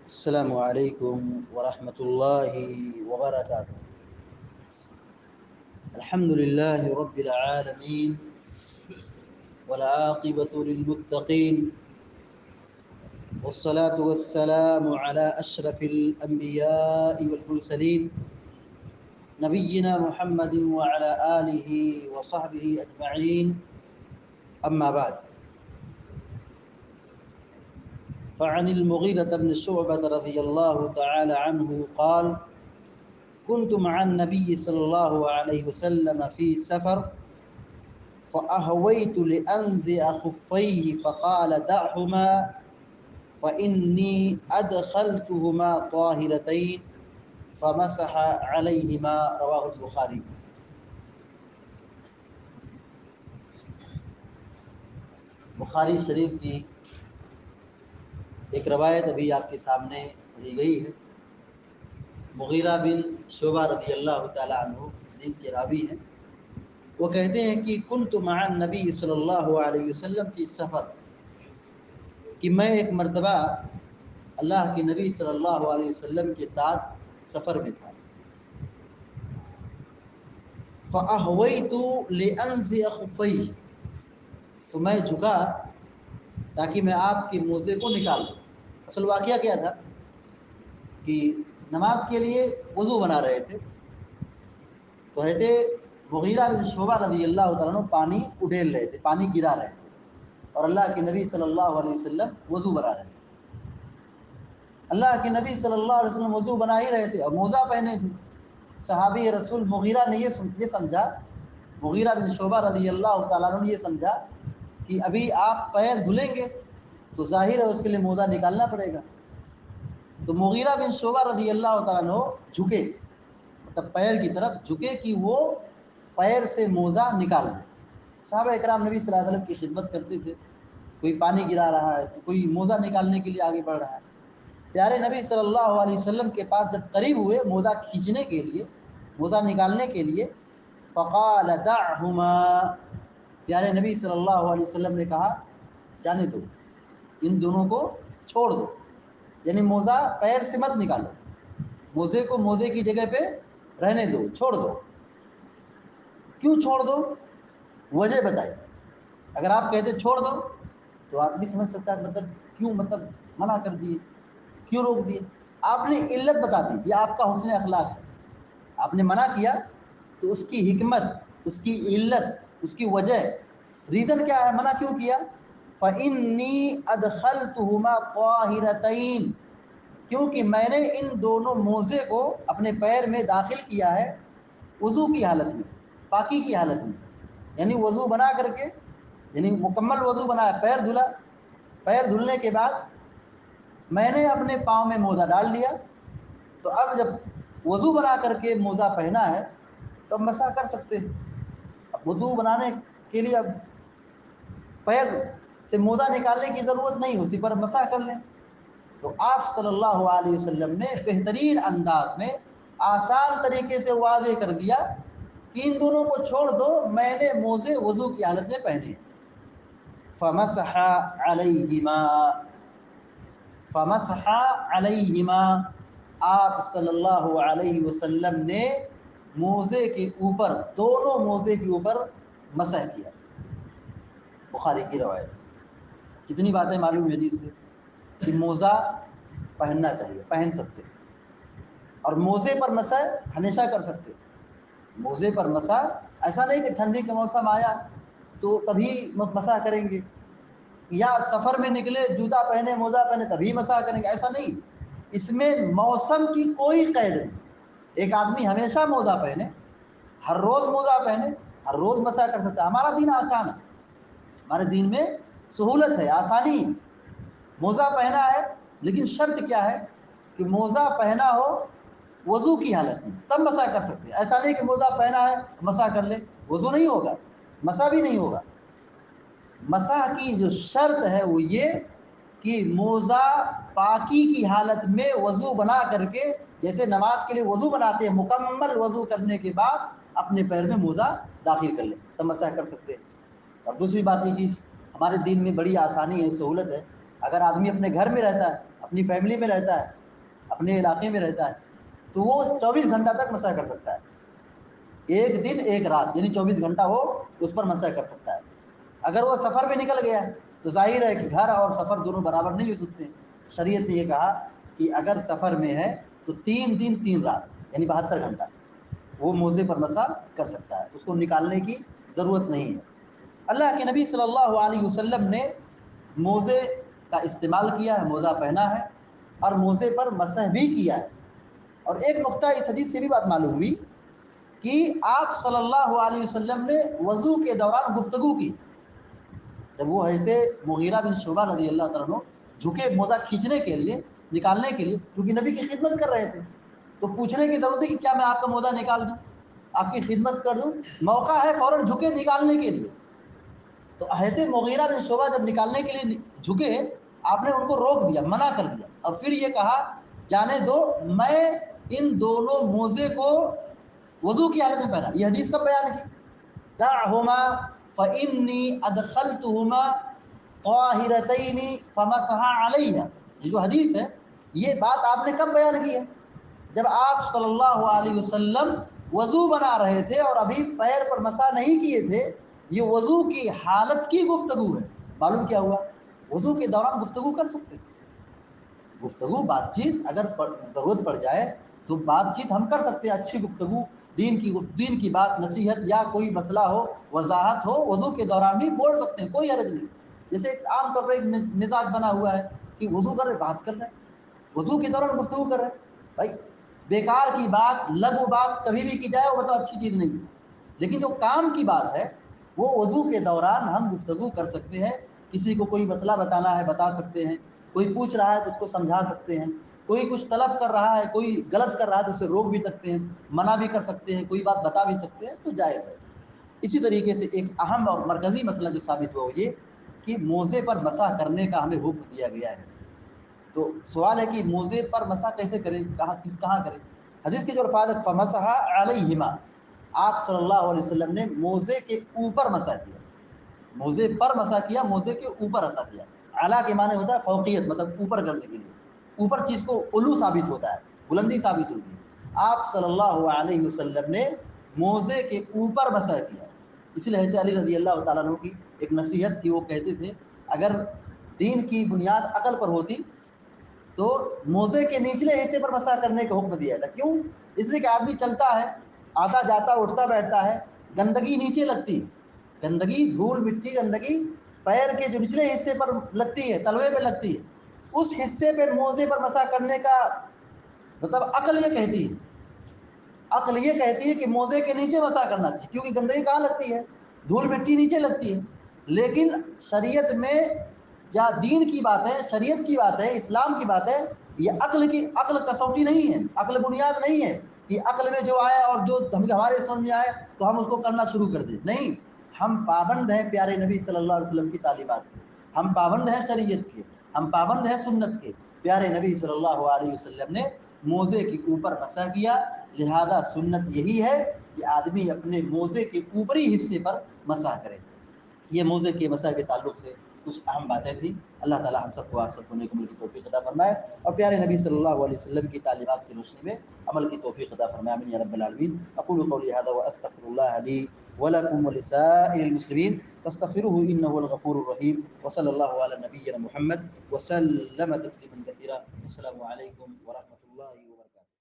السلام علیکم ورحمۃ اللہ وبرکاتہ۔ الحمد للہ رب العالمین والعاقبۃ للمتقین والصلاة والسلام علی اشرف الانبیاء والمرسلین نبینا محمد وعلی آلہ وصحبہ اجمعین، اما بعد، فعن المغیرة بن شعبة رضی اللہ تعالی عنہ قال: كنت مع النبي صلى الله عليه وسلم في سفر فأهويت لأنزع خفيه فقال: دعهما فإني أدخلتهما طاهرتين فمسح عليهما، رواه البخاری۔ بخاری شریف کی ایک روایت ابھی آپ کے سامنے پڑھی گئی ہے۔ مغیرہ بن شعبہ رضی اللہ تعالی عنہ حدیث کے راوی ہیں۔ وہ کہتے ہیں کہ کنت مع النبی صلی اللہ علیہ وسلم فی سفر، کہ میں ایک مرتبہ اللہ کے نبی صلی اللہ علیہ وسلم کے ساتھ سفر میں تھا۔ فَأَهْوَيْتُ لِأَنزِعَ خُفَّيْهِ، تو میں جھکا تاکہ میں آپ کے موزے کو نکال دوں۔ اصل واقعہ کیا تھا کہ نماز کے لیے وضو بنا رہے تھے، تو مغیرہ بن شعبہ رضی اللہ تعالیٰ عنہ پانی اڈیل رہے تھے، پانی گرا رہے تھے، اور اللہ کے نبی صلی اللہ علیہ وسلم وضو بنا رہے تھے۔ اللہ کے نبی صلی اللہ علیہ وسلم وضو بنا ہی رہے تھے اور موزہ پہنے تھے۔ صحابی رسول مغیرہ نے یہ سمجھا، مغیرہ بن شعبہ رضی اللہ تعالیٰ عنہ نے یہ سمجھا کہ ابھی آپ پیر دھلیں گے تو ظاہر ہے اس کے لیے موزہ نکالنا پڑے گا۔ تو مغیرہ بن شعبہ رضی اللہ تعالیٰ عنہ جھکے، مطلب پیر کی طرف جھکے کہ وہ پیر سے موزہ نکال دے۔ صحابہ اکرام نبی صلی اللہ علیہ وسلم کی خدمت کرتے تھے، کوئی پانی گرا رہا ہے تو کوئی موزہ نکالنے کے لیے آگے بڑھ رہا ہے۔ پیارے نبی صلی اللہ علیہ وسلم کے پاس جب قریب ہوئے موزہ کھینچنے کے لیے، موزہ نکالنے کے لیے، فقال: دعهما، پیارے نبی صلی اللہ علیہ وسلم نے کہا جانے دو، ان دونوں کو چھوڑ دو، یعنی موزہ پیر سے مت نکالو، موزے کو موزے کی جگہ پہ رہنے دو، چھوڑ دو۔ کیوں چھوڑ دو؟ وجہ بتائی۔ اگر آپ کہتے چھوڑ دو تو آدمی سمجھ سکتا ہے مطلب کیوں، مطلب منع کر دیے، کیوں روک دیے۔ آپ نے علت بتا دی، یہ آپ کا حسن اخلاق ہے۔ آپ نے منع کیا تو اس کی حکمت، اس کی علت، اس کی وجہ، ریزن کیا ہے، منع کیوں کیا؟ فَإِنِّي أَدْخَلْتُهُمَا طَاهِرَتَيْن، کیونکہ میں نے ان دونوں موزے کو اپنے پیر میں داخل کیا ہے وضو کی حالت میں، پاکی کی حالت میں، یعنی وضو بنا کر کے، یعنی مکمل وضو بنایا، پیر دھلا، پیر دھلنے کے بعد میں نے اپنے پاؤں میں موزہ ڈال لیا، تو اب جب وضو بنا کر کے موزہ پہنا ہے تو اب مسح کر سکتے ہیں۔ اب وضو بنانے کے لیے اب پیر سے موزہ نکالنے کی ضرورت نہیں، اسی پر مسح کر لیں۔ تو آپ صلی اللہ علیہ وسلم نے بہترین انداز میں آسان طریقے سے واضح کر دیا کہ ان دونوں کو چھوڑ دو، میں نے موزے وضو کی حالت میں پہنے۔ فمسح علیہما، فمسح علیہما، آپ صلی اللہ علیہ وسلم نے موزے کے اوپر، دونوں موزے کے اوپر مسح کیا۔ بخاری کی روایت۔ کتنی باتیں معلوم ہے حدیث سے کہ موزہ پہننا چاہیے، پہن سکتے، اور موزے پر مسح ہمیشہ کر سکتے۔ موزے پر مسح ایسا نہیں کہ ٹھنڈی کا موسم آیا تو تبھی مسح کریں گے، یا سفر میں نکلے جوتا پہنے موزہ پہنے تبھی مسح کریں گے، ایسا نہیں۔ اس میں موسم کی کوئی قید نہیں۔ ایک آدمی ہمیشہ موزہ پہنے، ہر روز موزہ پہنے، ہر روز مسح کر سکتا ہے۔ ہمارا دین آسان ہے، ہمارے دین میں سہولت ہے، آسانی ہے۔ موزہ پہنا ہے، لیکن شرط کیا ہے کہ موزہ پہنا ہو وضو کی حالت میں، تب مسح کر سکتے ہیں۔ ایسا نہیں کہ موزہ پہنا ہے مسح کر لے، وضو نہیں ہوگا، مسح بھی نہیں ہوگا۔ مسح کی جو شرط ہے وہ یہ کہ موزہ پاکی کی حالت میں وضو بنا کر کے، جیسے نماز کے لیے وضو بناتے ہیں، مکمل وضو کرنے کے بعد اپنے پیر میں موزہ داخل کر لیں، تب مسح کر سکتے ہیں۔ اور دوسری بات یہ کہ ہمارے دین میں بڑی آسانی ہے، سہولت ہے۔ اگر آدمی اپنے گھر میں رہتا ہے، اب اپنی فیملی میں رہتا ہے، اپنے علاقے میں رہتا ہے، تو وہ 24 گھنٹہ تک مسح کر سکتا ہے، ایک دن ایک رات، یعنی 24 گھنٹہ وہ اس پر مسح کر سکتا ہے۔ اگر وہ سفر میں نکل گیا تو ظاہر ہے کہ گھر اور سفر دونوں برابر نہیں ہو سکتے۔ شریعت نے یہ کہا کہ اگر سفر میں ہے تو 3 دن 3 رات یعنی 72 گھنٹہ وہ موزے پر مسح کر سکتا ہے، اس کو نکالنے کی ضرورت نہیں ہے۔ اللہ کے نبی صلی اللہ علیہ وسلم نے موزے کا استعمال کیا ہے، موزہ پہنا ہے اور موزے پر مسح بھی کیا ہے۔ اور ایک نقطہ اس حدیث سے بھی بات معلوم ہوئی کہ آپ صلی اللہ علیہ وسلم نے وضو کے دوران گفتگو کی۔ جب وہ حضرت مغیرہ بن شعبہ رضی اللہ تعالیٰ عنہ جھکے موزہ کھینچنے کے لیے، نکالنے کے لیے، کیونکہ نبی کی خدمت کر رہے تھے، تو پوچھنے کی ضرورت ہے کہ کیا میں آپ کا موزہ نکال دوں، آپ کی خدمت کر دوں، موقع ہے فوراً جھکے نکالنے کے لیے۔ تو حضرت مغیرہ بن شعبہ جب نکالنے کے لیے جھکے، آپ نے ان کو روک دیا، منع کر دیا، اور پھر یہ کہا جانے دو، میں ان دونوں موزے کو وضو کی حالت میں پہنا۔ یہ حدیث کب بیان کی؟ دعہما فإنی ادخلتہما طاہرتین فمسح علیہا۔ یہ جو حدیث ہے، یہ بات آپ نے کب بیان کی ہے؟ جب آپ صلی اللہ علیہ وسلم وضو بنا رہے تھے اور ابھی پیر پر مسح نہیں کیے تھے۔ یہ وضو کی حالت کی گفتگو ہے۔ معلوم کیا ہوا؟ وضو کے دوران گفتگو کر سکتے ہیں، گفتگو بات چیت اگر ضرورت پڑ جائے تو بات چیت ہم کر سکتے ہیں، اچھی گفتگو، دین کی بات، نصیحت یا کوئی مسئلہ ہو، وضاحت ہو، وضو کے دوران بھی بول سکتے ہیں، کوئی حرج نہیں۔ جیسے عام طور پر ایک مزاج بنا ہوا ہے کہ وضو کر رہے بات کر رہے ہیں، وضو کے دوران گفتگو کر رہے ہیں۔ بھائی بیکار کی بات، لغو بات کبھی بھی کی جائے وہ بتاؤ اچھی چیز نہیں ہے، لیکن جو کام کی بات ہے وہ وضو کے دوران ہم گفتگو کر سکتے ہیں۔ کسی کو کوئی مسئلہ بتانا ہے بتا سکتے ہیں، کوئی پوچھ رہا ہے تو اس کو سمجھا سکتے ہیں، کوئی کچھ طلب کر رہا ہے، کوئی غلط کر رہا ہے تو اسے روک بھی سکتے ہیں، منع بھی کر سکتے ہیں، کوئی بات بتا بھی سکتے ہیں، تو جائز ہے۔ اسی طریقے سے ایک اہم اور مرکزی مسئلہ جو ثابت ہوا وہ یہ کہ موزے پر مسح کرنے کا ہمیں حکم دیا گیا ہے۔ تو سوال ہے کہ موزے پر مسح کیسے کریں، کہاں کریں؟ حدیث کے جو الفاظ ہے فمسح علیہما، آپ صلی اللہ علیہ وسلم نے موزے کے اوپر مسح کیا، موزے پر مسح کیا، موزے کے اوپر مسح کیا۔ اعلیٰ کے معنی ہوتا ہے فوقیت، مطلب اوپر کرنے کے لیے، اوپر چیز کو علو ثابت ہوتا ہے، بلندی ثابت ہوتی ہے۔ آپ صلی اللہ علیہ وسلم نے موزے کے اوپر مسح کیا۔ اسی لیے حضرت علی رضی اللہ تعالیٰ عنہ کی ایک نصیحت تھی، وہ کہتے تھے اگر دین کی بنیاد عقل پر ہوتی تو موزے کے نچلے حصے پر مسح کرنے کا حکم دیا تھا۔ کیوں؟ اس لیے کہ آدمی چلتا ہے، آتا جاتا اٹھتا بیٹھتا ہے، گندگی نیچے لگتی، گندگی، دھول مٹی، گندگی پیر کے جو نچلے حصے پر لگتی ہے، تلوے پہ لگتی ہے، اس حصے پہ موزے پر مسح کرنے کا مطلب عقل یہ کہتی ہے، عقل یہ کہتی ہے کہ موزے کے نیچے مسح کرنا چاہیے، کیونکہ گندگی کہاں لگتی ہے؟ دھول مٹی نیچے لگتی ہے۔ لیکن شریعت میں یا دین کی بات ہے، شریعت کی بات ہے، اسلام کی بات ہے، یہ عقل کسوٹی نہیں ہے، عقل بنیاد نہیں ہے کہ عقل میں جو آئے اور جو ہمارے سمجھ میں آئے تو ہم اس کو کرنا شروع کر دیں۔ نہیں، ہم پابند ہیں پیارے نبی صلی اللہ علیہ وسلم کی تعلیمات کے، ہم پابند ہیں شریعت کے، ہم پابند ہیں سنت کے۔ پیارے نبی صلی اللہ علیہ وسلم نے موزے کے اوپر مسح کیا، لہذا سنت یہی ہے کہ آدمی اپنے موزے کے اوپری حصے پر مسح کرے۔ یہ موزے کے مسح کے تعلق سے کچھ اہم باتیں تھیں۔ اللہ تعالی ہم سب کو، آپ سب کو نیک عمل کی توفیق عطا فرمائے اور پیارے نبی صلی اللہ علیہ وسلم کی تعلیمات کی روشنی میں عمل کی توفیق عطا فرمائے، آمین یا رب العالمین۔ اقول قولی هذا واستغفر الله لي ولكم ولسائر المسلمين فاستغفروه انه هو الغفور الرحيم، وصلى الله على نبينا محمد وسلم تسليما كثيرا۔ السلام عليكم ورحمة الله وبركاته۔